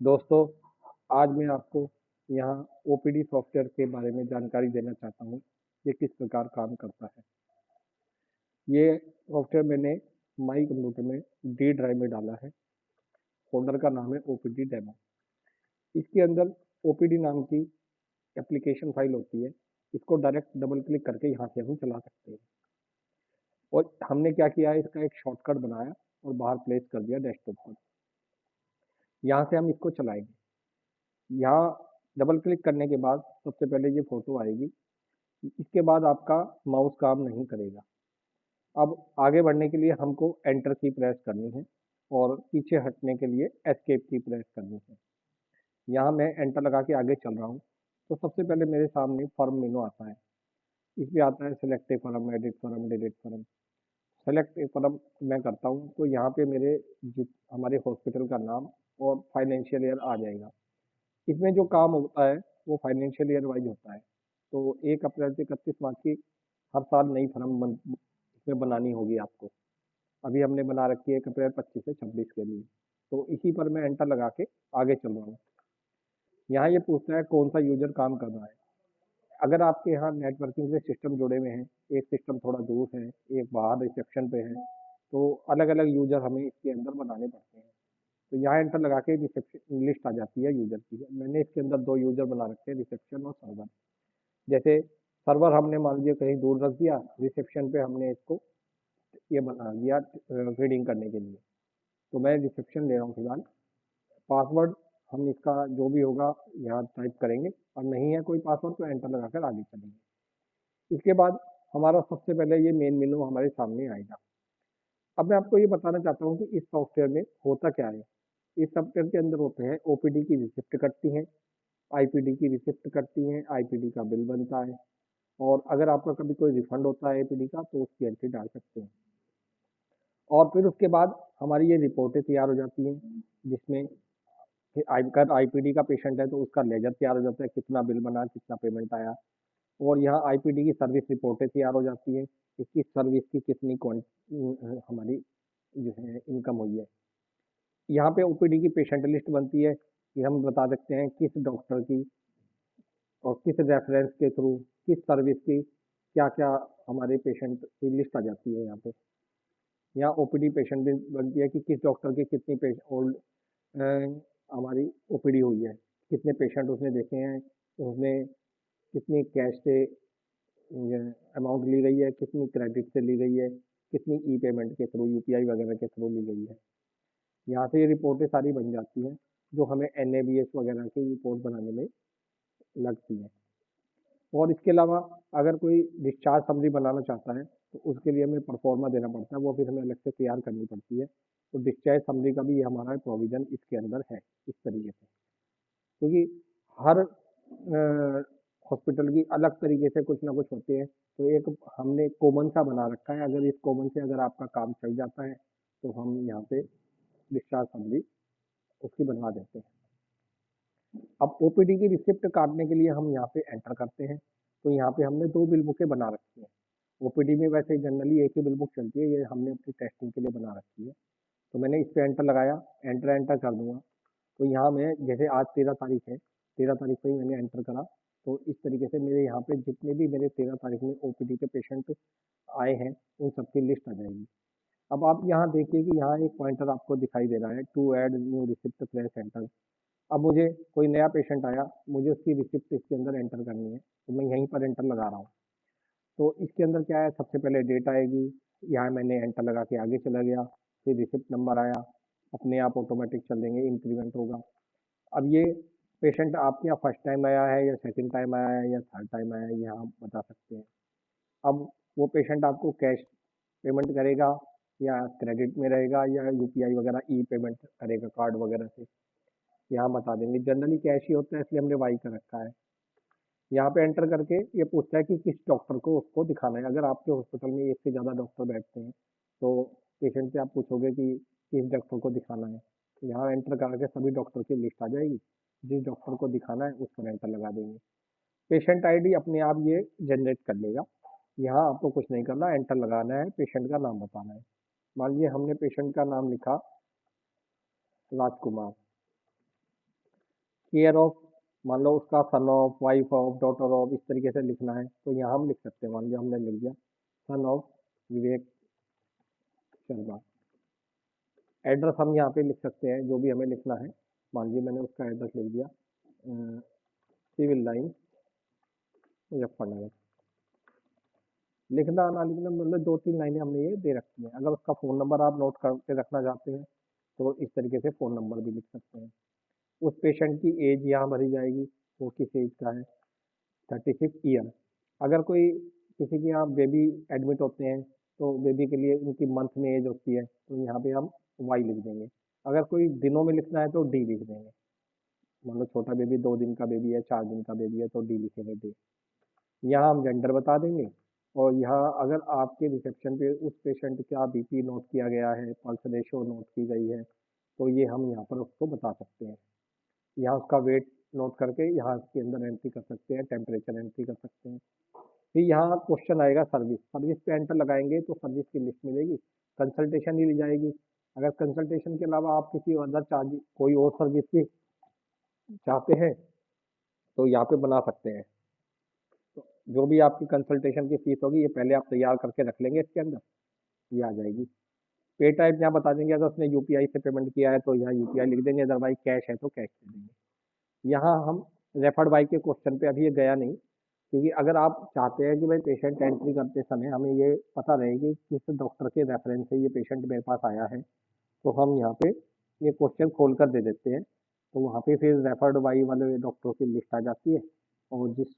दोस्तों, आज मैं आपको यहाँ ओपीडी सॉफ्टवेयर के बारे में जानकारी देना चाहता हूँ। ये किस प्रकार काम करता है। ये सॉफ्टवेयर मैंने माई कंप्यूटर में डी ड्राइव में डाला है। फोल्डर का नाम है ओपीडी डेमो। इसके अंदर ओपीडी नाम की एप्लीकेशन फाइल होती है। इसको डायरेक्ट डबल क्लिक करके यहाँ से हम चला सकते हैं। और हमने क्या किया है, इसका एक शॉर्टकट बनाया और बाहर प्लेस कर दिया डेस्कटॉप पर। यहाँ से हम इसको चलाएंगे। यहाँ डबल क्लिक करने के बाद सबसे पहले ये फोटो आएगी। इसके बाद आपका माउस काम नहीं करेगा। अब आगे बढ़ने के लिए हमको एंटर की प्रेस करनी है और पीछे हटने के लिए एस्केप की प्रेस करनी है। यहाँ मैं एंटर लगा के आगे चल रहा हूँ। तो सबसे पहले मेरे सामने फर्म मेनू आता है। इसमें आता है select a firm, edit firm, delete firm. Select a firm मैं करता हूँ तो यहाँ पे मेरे हमारे हॉस्पिटल का नाम और फाइनेंशियल ईयर आ जाएगा। इसमें जो काम होता है वो फाइनेंशियल ईयर वाइज होता है। तो 1 अप्रैल से 31 मार्च की हर साल नई फर्म इसमें बनानी होगी आपको। अभी हमने बना रखी है 1 अप्रैल 25 से 26 के लिए। तो इसी पर मैं एंटर लगा के आगे चल रहा हूँ। यहाँ ये पूछता है कौन सा यूजर काम कर रहा है। अगर आपके यहाँ नेटवर्किंग से सिस्टम जुड़े हुए हैं, एक सिस्टम थोड़ा दूर है, एक बाहर रिसेप्शन पे है, तो अलग अलग यूजर हमें इसके अंदर बनाने पड़ते हैं। तो यहाँ एंटर लगा के रिसेप्शन लिस्ट आ जाती है यूजर की। मैंने इसके अंदर 2 यूजर बना रखे हैं, रिसेप्शन और सर्वर। जैसे सर्वर हमने मान लीजिए कहीं दूर रख दिया, रिसेप्शन पे हमने इसको ये बना दिया रीडिंग करने के लिए। तो मैं रिसेप्शन ले रहा हूँ फिलहाल। पासवर्ड हम इसका जो भी होगा यहाँ टाइप करेंगे, और नहीं है कोई पासवर्ड तो एंटर लगाकर आगे चलेंगे। इसके बाद हमारा सबसे पहले ये मेन मेनू हमारे सामने आएगा। अब मैं आपको ये बताना चाहता हूँ कि इस सॉफ्टवेयर में होता क्या है। इस सॉफ्टवेयर के अंदर होते हैं ओपीडी की रिसिप्ट कटती हैं, आईपीडी की रिसिप्ट कटती हैं, आईपीडी का बिल बनता है, और अगर आपका कभी कोई रिफंड होता है आईपीडी का तो उसकी एंट्री डाल सकते हैं। और फिर उसके बाद हमारी ये रिपोर्टें तैयार हो जाती हैं, जिसमें अगर आईपीडी का पेशेंट है तो उसका लेजर तैयार हो जाता है, कितना बिल बना, कितना पेमेंट आया। और यहाँ आईपीडी की सर्विस रिपोर्टें तैयार हो जाती है कि किस सर्विस की कितनी हमारी जो है इनकम हुई है। यहाँ पे ओपीडी की पेशेंट लिस्ट बनती है कि हम बता सकते हैं किस डॉक्टर की और किस रेफरेंस के थ्रू किस सर्विस की क्या क्या हमारे पेशेंट की लिस्ट आ जाती है। यहाँ पे यहाँ ओपीडी पेशेंट भी बनती है कि किस डॉक्टर की कितनी ओल्ड हमारी ओपीडी हुई है, कितने पेशेंट उसने देखे हैं, उसने कितनी कैश से अमाउंट ली गई है, कितनी क्रेडिट से ली गई है, कितनी ई पेमेंट के थ्रू यूपीआई वगैरह के थ्रू ली गई है। यहाँ से ये रिपोर्टें सारी बन जाती हैं जो हमें एनएबीएस वगैरह की रिपोर्ट बनाने में लगती हैं। और इसके अलावा अगर कोई डिस्चार्ज समरी बनाना चाहता है तो उसके लिए हमें परफॉर्मा देना पड़ता है, वो फिर हमें अलग से तैयार करनी पड़ती है। तो डिस्चार्ज समरी का भी हमारा प्रोविजन इसके अंदर है इस तरीके से। क्योंकि हर हॉस्पिटल की अलग तरीके से कुछ ना कुछ होते हैं, तो एक हमने कॉमन सा बना रखा है। अगर इस कॉमन से अगर आपका काम चल जाता है तो हम यहाँ पे डिस्चार्ज समरी उसकी बनवा देते हैं। अब ओपीडी की रिसिप्ट काटने के लिए हम यहाँ पे एंटर करते हैं। तो यहाँ पे हमने 2 बिल बुकें बना रखी हैं। ओपीडी में वैसे जनरली एक ही बिल बुक चलती है, ये हमने अपनी टेस्टिंग के लिए बना रखी है। तो मैंने इस पे एंटर लगाया, एंटर एंटर कर दूंगा। तो यहाँ मैं जैसे आज 13 तारीख है, 13 तारीख को ही मैंने एंटर करा। तो इस तरीके से मेरे यहाँ पे जितने भी मेरे 13 तारीख में ओपीडी के पेशेंट आए हैं उन सबकी लिस्ट आ जाएगी। अब आप यहाँ देखिए कि यहाँ एक पॉइंटर आपको दिखाई दे रहा है, to add new receipt press enter. अब मुझे कोई नया पेशेंट आया, मुझे उसकी रिसिप्ट इसके अंदर एंटर करनी है, तो मैं यहीं पर एंटर लगा रहा हूँ। तो इसके अंदर क्या है, सबसे पहले डेट आएगी। यहाँ मैंने एंटर लगा के आगे चला गया, फिर रिसिप्ट नंबर आया, अपने आप ऑटोमेटिक चल देंगे, इंक्रीमेंट होगा। अब ये पेशेंट आपके यहाँ फर्स्ट टाइम आया है या सेकंड टाइम आया है या थर्ड टाइम आया है, ये आप बता सकते हैं। अब वो पेशेंट आपको कैश पेमेंट करेगा या क्रेडिट में रहेगा या यूपीआई वगैरह ई पेमेंट करेगा कार्ड वगैरह से, यहाँ बता देंगे। जनरली कैश ही होता है इसलिए हमने वाई कर रखा है। यहाँ पे एंटर करके ये पूछता है कि किस डॉक्टर को उसको दिखाना है। अगर आपके हॉस्पिटल में एक से ज़्यादा डॉक्टर बैठते हैं तो पेशेंट से आप पूछोगे कि किस डॉक्टर को दिखाना है, तो यहाँ एंटर करके सभी डॉक्टर की लिस्ट आ जाएगी। जिस डॉक्टर को दिखाना है उस पर एंटर लगा देंगे। पेशेंट आईडी अपने आप ये जनरेट कर लेगा। यहाँ आपको कुछ नहीं करना, एंटर लगाना है, पेशेंट का नाम बताना है। मान लीजिए हमने पेशेंट का नाम लिखा राजकुमार। केयर ऑफ, मान लो उसका son of, wife of, daughter of, इस तरीके से लिखना है तो यहाँ हम लिख सकते हैं। मान लीजिए हमने लिख दिया son of Vivek Sharma. Address हम यहाँ पे लिख सकते हैं जो भी हमें लिखना है। मान लीजिए मैंने उसका एड्रेस लिख दिया सिविल लाइन मुजफ्फरनगर। लिखना ना लिखना मतलब 2-3 लाइनें हमने ये दे रखी हैं। अगर उसका फ़ोन नंबर आप नोट करके रखना चाहते हैं तो इस तरीके से फ़ोन नंबर भी लिख सकते हैं। उस पेशेंट की एज यहाँ भरी जाएगी, वो किस एज का है, 36 ईयर। अगर कोई किसी के यहाँ बेबी एडमिट होते हैं तो बेबी के लिए उनकी मंथ में एज होती है तो यहाँ पे हम वाई लिख देंगे। अगर कोई दिनों में लिखना है तो डी लिख देंगे। मान लो छोटा बेबी 2 दिन का बेबी है, 4 दिन का बेबी है तो डी लिखेंगे डी। यहाँ हम जेंडर बता देंगे और यहाँ अगर आपके रिसेप्शन पे उस पेशेंट का बीपी नोट किया गया है, पल्स रेशो नोट की गई है तो ये हम यहाँ पर उसको बता सकते हैं। यहाँ उसका वेट नोट करके यहाँ इसके अंदर एंट्री कर सकते हैं, टेम्परेचर एंट्री कर सकते हैं। फिर यहाँ क्वेश्चन आएगा सर्विस, सर्विस पे एंटर लगाएंगे तो सर्विस की लिस्ट मिलेगी, कंसल्टेशन ही ली जाएगी। अगर कंसल्टेशन के अलावा आप किसी अदर चार्ज कोई और सर्विस भी चाहते हैं तो यहाँ पे बना सकते हैं। तो जो भी आपकी कंसल्टेशन की फीस होगी ये पहले आप तैयार करके रख लेंगे, इसके अंदर ये आ जाएगी। पे टाइप यहाँ बता देंगे, अगर उसने यूपीआई से पेमेंट किया है तो यहाँ यूपीआई लिख देंगे, अदरवाइज कैश है तो कैश दे देंगे। यहाँ हम रेफर्ड बाई के क्वेश्चन पे अभी ये गया नहीं, क्योंकि अगर आप चाहते हैं कि भाई पेशेंट एंट्री करते समय हमें ये पता रहे कि किस डॉक्टर के रेफरेंस से ये पेशेंट मेरे पास आया है तो हम यहाँ पे ये क्वेश्चन खोल कर दे देते हैं। तो वहाँ पे फिर रेफर्ड बाई वाले डॉक्टरों की लिस्ट आ जाती है और जिस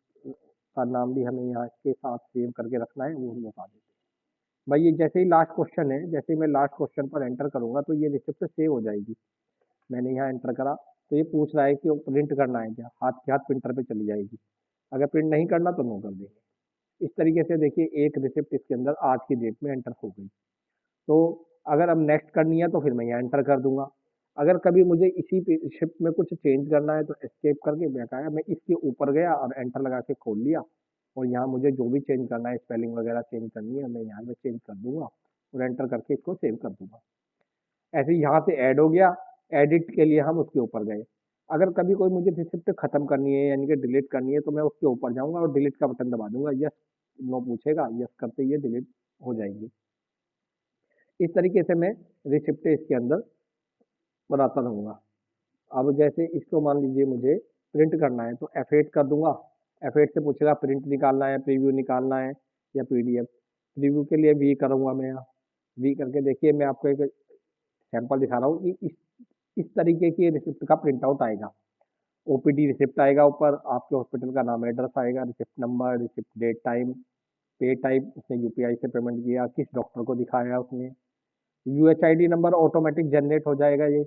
का नाम भी हमें यहाँ के साथ सेव करके रखना है वो हम बता देते हैं। भाई ये जैसे ही लास्ट क्वेश्चन है, जैसे ही मैं लास्ट क्वेश्चन पर एंटर करूँगा तो ये रिसिप्ट सेव हो जाएगी। मैंने यहाँ एंटर करा तो ये पूछ रहा है कि वो प्रिंट करना है क्या, हाथ के हाथ प्रिंटर पे चली जाएगी। अगर प्रिंट नहीं करना तो नो कर देंगे। इस तरीके से देखिए एक रिसिप्ट इसके अंदर आज की डेट में एंटर हो गई। तो अगर अब नेक्स्ट करनी है तो फिर मैं यहाँ एंटर कर दूंगा। अगर कभी मुझे इसी रिसिप्ट में कुछ चेंज करना है तो एस्केप करके मैं इसके ऊपर गया और एंटर लगा के खोल लिया और यहाँ मुझे जो भी चेंज करना है, स्पेलिंग वगैरह चेंज करनी है, मैं यहाँ पे चेंज कर दूंगा और एंटर करके इसको सेव कर दूंगा। ऐसे ही यहाँ से ऐड हो गया, एडिट के लिए हम उसके ऊपर गए। अगर कभी कोई मुझे रिसिप्ट खत्म करनी है यानी कि डिलीट करनी है तो मैं उसके ऊपर जाऊंगा और डिलीट का बटन दबा दूंगा, यस नो पूछेगा, यस करते ही ये डिलीट हो जाएंगी। इस तरीके से मैं रिसिप्ट इसके अंदर बनाता रहूंगा। अब जैसे इसको मान लीजिए मुझे प्रिंट करना है तो F8 कर दूंगा। F8 से पूछेगा प्रिंट निकालना है, प्रीव्यू निकालना है या पीडीएफ। प्रीव्यू के लिए वी करूंगा मैं यहाँ, वी करके देखिए मैं आपको एक सैंपल दिखा रहा हूँ कि इस तरीके की रिसिप्ट का प्रिंट आउट आएगा। ओपीडी रिसिप्ट आएगा, ऊपर आपके हॉस्पिटल का नाम एड्रेस आएगा, receipt number, receipt date time, pay type, उसने यूपीआई से पेमेंट किया, किस डॉक्टर को दिखाया उसने, यूएचआईडी नंबर ऑटोमेटिक जनरेट हो जाएगा ये,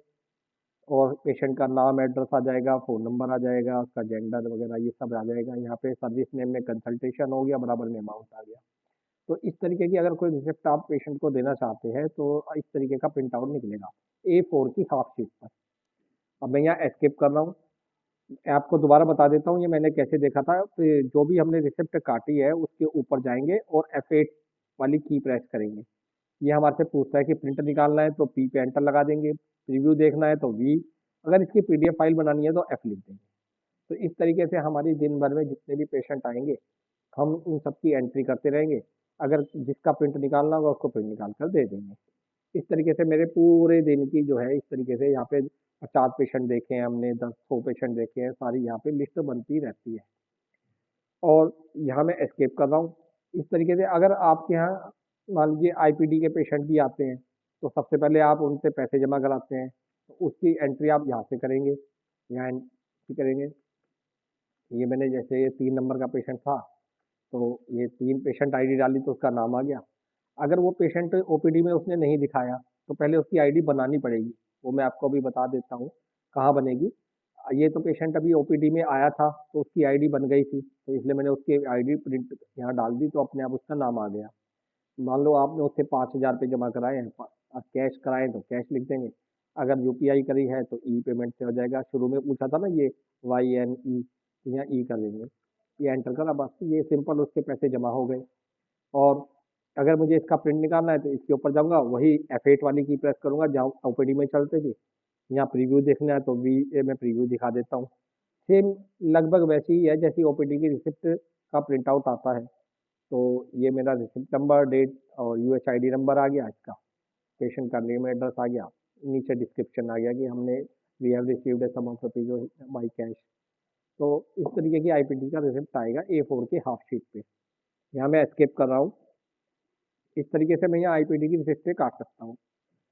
और पेशेंट का नाम एड्रेस आ जाएगा, फ़ोन नंबर आ जाएगा, उसका जेंडर वगैरह ये सब आ जाएगा। यहाँ पे सर्विस नेम में कंसल्टेशन हो गया, बराबर में अमाउंट आ गया। तो इस तरीके की अगर कोई रिसिप्ट आप पेशेंट को देना चाहते हैं तो इस तरीके का प्रिंट आउट निकलेगा A4 की हाफ शीट पर। अब मैं यहाँ एस्केप कर रहा हूँ, आपको दोबारा बता देता हूँ ये मैंने कैसे देखा था। तो जो भी हमने रिसिप्ट काटी है उसके ऊपर जाएंगे और F8 वाली की प्रेस करेंगे। ये हमारे से पूछता है कि प्रिंट निकालना है तो पी पे एंटर लगा देंगे, रिव्यू देखना है तो वी, अगर इसकी पीडीएफ फाइल बनानी है तो एफ लिख देंगे। तो इस तरीके से हमारी दिन भर में जितने भी पेशेंट आएंगे हम उन सबकी एंट्री करते रहेंगे। अगर जिसका प्रिंट निकालना होगा उसको प्रिंट निकाल कर दे देंगे। इस तरीके से मेरे पूरे दिन की जो है इस तरीके से यहाँ पे 50 पेशेंट देखे हैं हमने, 10-100 पेशेंट देखे हैं, सारी यहाँ पे लिस्ट बनती रहती है। और यहाँ मैं एस्केप कर रहा हूँ। इस तरीके से अगर आपके यहाँ मान लीजिए आईपीडी के पेशेंट भी आते हैं तो सबसे पहले आप उनसे पैसे जमा कराते हैं तो उसकी एंट्री आप यहाँ से करेंगे, यहाँ एंट्री करेंगे। ये मैंने जैसे ये 3 नंबर का पेशेंट था तो ये 3 पेशेंट आईडी डाली तो उसका नाम आ गया। अगर वो पेशेंट ओपीडी में उसने नहीं दिखाया तो पहले उसकी आईडी बनानी पड़ेगी, वो मैं आपको अभी बता देता हूँ कहाँ बनेगी। ये तो पेशेंट अभी ओपीडी में आया था तो उसकी आईडी बन गई थी तो इसलिए मैंने उसकी आईडी प्रिंट यहाँ डाल दी तो अपने आप उसका नाम आ गया। मान लो आपने उससे 5,000 रुपये जमा कराए हैं, कैश कराए तो कैश लिख देंगे, अगर यूपीआई करी है तो ई पेमेंट से हो जाएगा। शुरू में पूछा था ना ये YNE, तो यहाँ ई कर देंगे, ये एंटर करा, बस ये सिंपल उसके पैसे जमा हो गए। और अगर मुझे इसका प्रिंट निकालना है तो इसके ऊपर जाऊंगा, वही F8 वाली की प्रेस करूंगा जहाँ ओपीडी में चलते थे। यहाँ प्रीव्यू देखना है तो वी ए में प्रीव्यू दिखा देता हूँ। सेम लगभग वैसी ही है जैसी ओपीडी की रिसिप्ट का प्रिंट आउट आता है। तो ये मेरा रिसिप्ट नंबर, डेट और यूएचआईडी नंबर आ गया इसका, पेशेंट का नेम एड्रेस आ गया, नीचे डिस्क्रिप्शन आ गया कि हमने we have received a sum of rupees by cash. तो इस तरीके की आईपीडी का रिसिप्ट आएगा A4 के हाफ शीट पे। यहाँ मैं एस्केप कर रहा हूँ। इस तरीके से मैं यहाँ आईपीडी की रिसिप्ट पे काट सकता हूँ।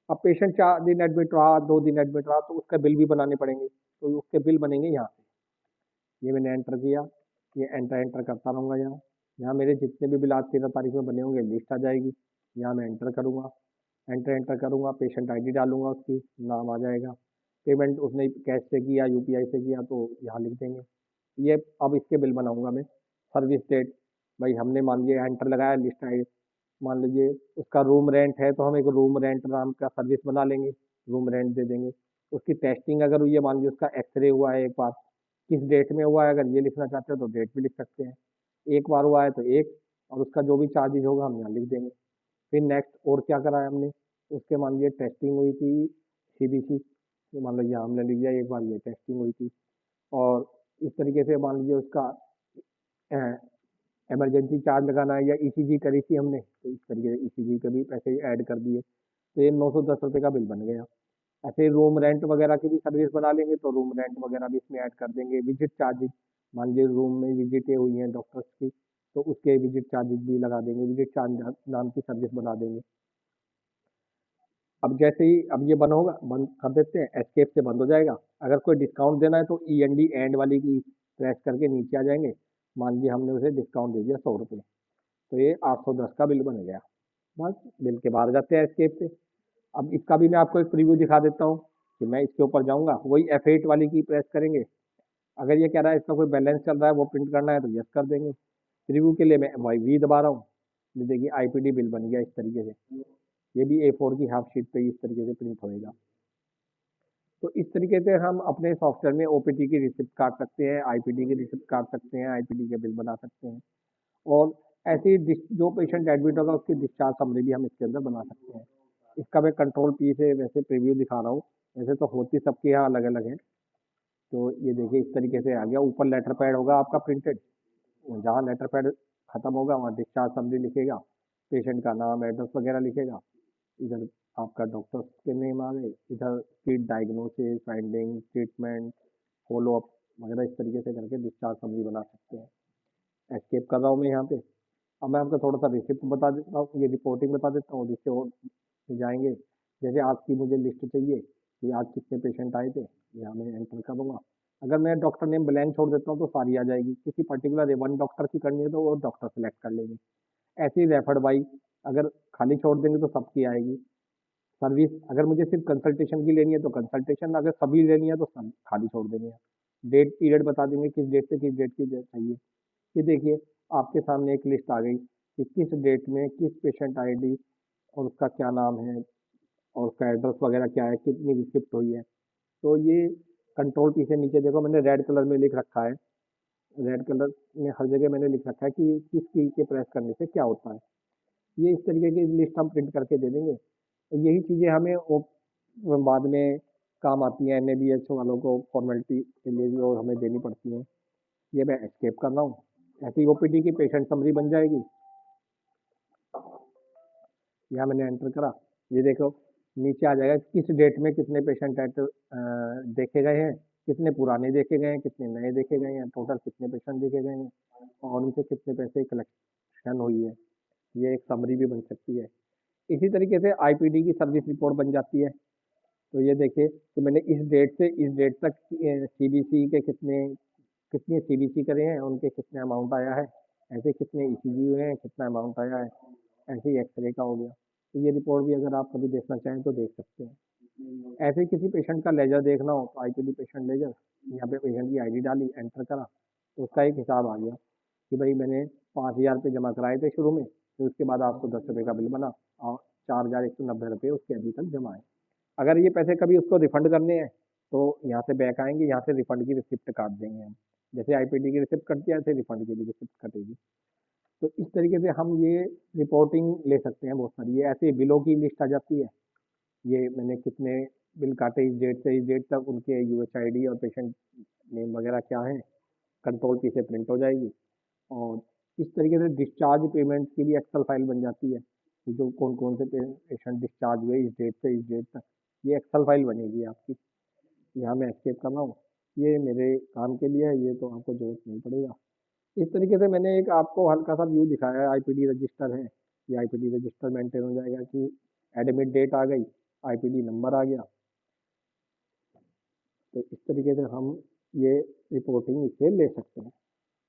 अब पेशेंट 4 दिन एडमिट रहा, 2 दिन एडमिट रहा, तो उसका बिल भी बनाने पड़ेंगे, तो उसके बिल बनेंगे यहाँ से। ये मैंने एंटर किया, ये एंटर एंटर करता रहूँगा। यहाँ यहाँ मेरे जितने भी बिल आज 13 तारीख में बने होंगे लिस्ट आ जाएगी। यहाँ मैं एंटर करूँगा, एंटर एंटर करूँगा, पेशेंट आईडी डालूंगा, उसकी नाम आ जाएगा। पेमेंट उसने कैश से किया, यूपीआई से किया, तो यहाँ लिख देंगे। ये अब इसके बिल बनाऊंगा मैं। सर्विस डेट, भाई हमने मान लिया एंटर लगाया, लिस्ट आई, मान लीजिए उसका रूम रेंट है तो हम एक रूम रेंट नाम का सर्विस बना लेंगे, रूम रेंट दे देंगे। उसकी टेस्टिंग अगर हुई है, मान लीजिए उसका एक्सरे हुआ है एक बार, किस डेट में हुआ है, अगर ये लिखना चाहते हो तो डेट भी लिख सकते हैं। एक बार हुआ है तो एक, और उसका जो भी चार्जेज होगा हम यहाँ लिख देंगे। फिर नेक्स्ट और क्या करा है हमने, उसके मान लीजिए टेस्टिंग हुई थी सीबीसी, मान लीजिए हमने लिख दिया एक बार ये टेस्टिंग हुई थी। और इस तरीके से मान लीजिए उसका इमरजेंसी चार्ज लगाना है या ईसीजी करी थी हमने, तो इस तरीके से ईसीजी के भी पैसे ऐड कर दिए, तो ये 910 रुपये का बिल बन गया। ऐसे ही रूम रेंट वगैरह की भी सर्विस बना लेंगे तो रूम रेंट वगैरह भी इसमें ऐड कर देंगे। विजिट चार्जेस, मान लीजिए रूम में विजिटें हुई हैं डॉक्टर्स की, तो उसके विजिट चार्जेस भी लगा देंगे, विजिट चार्ज नाम की सर्विस बना देंगे। अब जैसे ही अब ये बंद होगा, बंद कर देते हैं, एस्केप से बंद हो जाएगा। अगर कोई डिस्काउंट देना है तो END एंड वाली की प्रेस करके नीचे आ जाएंगे। मान लीजिए हमने उसे डिस्काउंट दे दिया 100 रुपये, तो ये 810 का बिल बन गया। बस बिल के बाहर जाते हैं एस्केप से। अब इसका भी मैं आपको एक प्रीव्यू दिखा देता हूँ कि मैं इसके ऊपर जाऊंगा, वही F8 वाली की प्रेस करेंगे। अगर ये कह रहा है इसका कोई बैलेंस चल रहा है वो प्रिंट करना है तो यस कर देंगे। प्रीव्यू के लिए मैं वाई दबा रहा हूँ। ये देखिए आईपीडी बिल बन गया इस तरीके से। ये भी A4 की हाफ शीट पे इस तरीके से प्रिंट होएगा। तो इस तरीके से हम अपने सॉफ्टवेयर में ओपीटी की रिसिप्ट काट सकते हैं, आईपीडी की रिसिप्ट काट सकते हैं, आईपीडी के बिल बना सकते हैं। और ऐसे ही जो पेशेंट एडमिट होगा उसकी डिस्चार्ज समरी भी हम इसके अंदर बना सकते हैं। इसका मैं कंट्रोल P से वैसे प्रीव्यू दिखा रहा हूँ। वैसे तो होती सबके यहाँ अलग अलग है। तो ये देखिए इस तरीके से आ गया, ऊपर लेटर पैड होगा आपका प्रिंटेड, जहाँ लेटर पैड खत्म होगा वहाँ डिस्चार्ज समरी लिखेगा, पेशेंट का नाम एड्रेस वगैरह लिखेगा। इधर आपका डॉक्टर्स के नेम आ गए, इधर फिर diagnosis, finding, treatment, follow up वगैरह इस तरीके से करके डिस्चार्ज समरी बना सकते हैं। एस्केप कर रहा हूँ मैं यहाँ पे। अब मैं आपको थोड़ा सा रिसिप्ट बता देता हूँ, ये रिपोर्टिंग बता देता हूँ जिससे और जाएंगे। जैसे आज की मुझे लिस्ट चाहिए कि आज कितने पेशेंट आए थे, यहाँ मैं एंटर करूँगा। अगर मैं डॉक्टर नेम ब्लैंक छोड़ देता हूँ तो सारी आ जाएगी, किसी पर्टिकुलर वन डॉक्टर की करनी है तो वो डॉक्टर सेलेक्ट कर लेंगे। ऐसे ही रेफर्ड बाई, अगर खाली छोड़ देंगे तो सबकी आएगी। सर्विस, अगर मुझे सिर्फ कंसल्टेशन की लेनी है तो कंसल्टेशन, अगर सभी लेनी है तो सब खाली छोड़ देनी है। डेट पीरियड बता देंगे किस डेट से किस डेट की डेट चाहिए। ये देखिए आपके सामने एक लिस्ट आ गई कि किस डेट में किस पेशेंट आईडी और उसका क्या नाम है और उसका एड्रेस वगैरह क्या है, कितनी रिसिप्ट हुई है। तो ये कंट्रोल पी से नीचे देखो मैंने रेड कलर में लिख रखा है, रेड कलर में हर जगह मैंने लिख रखा है कि किस की के प्रेस करने से क्या होता है। ये इस तरीके की लिस्ट हम प्रिंट करके दे देंगे। तो यही चीज़ें हमें बाद में काम आती हैं, NABH वालों को फॉर्मेलिटी के लिए भी और हमें देनी पड़ती हैं। ये मैं एस्केप कर रहा हूँ। ऐसी OPD की पेशेंट समरी बन जाएगी। यहाँ मैंने एंटर करा, ये देखो नीचे आ जाएगा किस डेट में कितने पेशेंट देखे गए हैं, कितने पुराने देखे गए हैं, कितने नए देखे गए हैं, टोटल कितने पेशेंट देखे गए हैं और उनसे कितने पैसे कलेक्शन हुई है। ये एक समरी भी बन सकती है। इसी तरीके से आईपीडी की सर्विस रिपोर्ट बन जाती है। तो ये देखिए कि मैंने इस डेट से इस डेट तक सीबीसी के कितने सीबीसी करे हैं, उनके कितने अमाउंट आया है, ऐसे कितने ईसीजी हुए हैं, कितना अमाउंट आया है, ऐसे ही एक्सरे का हो गया। तो ये रिपोर्ट भी अगर आप कभी देखना चाहें तो देख सकते हैं। ऐसे ही किसी पेशेंट का लेजर देखना हो तो आईपीडी पेशेंट लेजर, यहाँ पे पेशेंट की आईडी डाली, एंटर करा, तो उसका एक हिसाब आ गया कि भाई मैंने 5,000 रुपये जमा कराए थे शुरू में, फिर उसके बाद आपको 10 रुपये का बिल बना और 4,190 रुपये उसके अभी तक जमा है। अगर ये पैसे कभी उसको रिफंड करने हैं तो यहाँ से बैक आएंगे, यहाँ से रिफंड की रिसिप्ट काट देंगे हम। जैसे आईपीडी की रिसिप्ट कटती है ऐसे रिफंड की भी रिसिप्ट कटेगी। तो इस तरीके से हम ये रिपोर्टिंग ले सकते हैं बहुत सारी। ये ऐसे बिलों की लिस्ट आ जाती है, ये मैंने कितने बिल काटे इस डेट से इस डेट तक, उनके यूएचआईडी और पेशेंट नेम वगैरह क्या है, कंट्रोल पी से प्रिंट हो जाएगी। और इस तरीके से डिस्चार्ज पेमेंट की भी एक्सेल फाइल बन जाती है कि जो कौन कौन से पेशेंट डिस्चार्ज हुए इस डेट से इस डेट तक, ये एक्सेल फाइल बनेगी आपकी। यहाँ मैं एस्केप कर रहा हूँ, ये मेरे काम के लिए है, ये तो आपको जरूरत नहीं पड़ेगा। इस तरीके से मैंने एक आपको हल्का सा व्यू दिखाया है। आईपीडी रजिस्टर है, ये आईपीडी रजिस्टर मेंटेन हो जाएगा कि एडमिट डेट आ गई, आईपीडी नंबर आ गया। तो इस तरीके से हम ये रिपोर्टिंग इससे ले सकते हैं।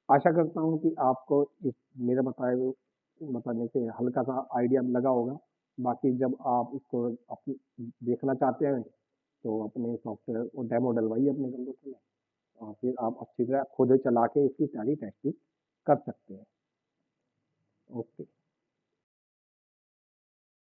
आशा करता हूँ कि आपको इस मेरे बताने से हल्का सा आइडिया लगा होगा। बाकी जब आप इसको देखना चाहते हैं तो अपने सॉफ्टवेयर को डेमो डलवाइए अपने कंप्यूटर में, और फिर आप अच्छी तरह खुद चला के इसकी सारी टेस्टिंग कर सकते हैं। ओके।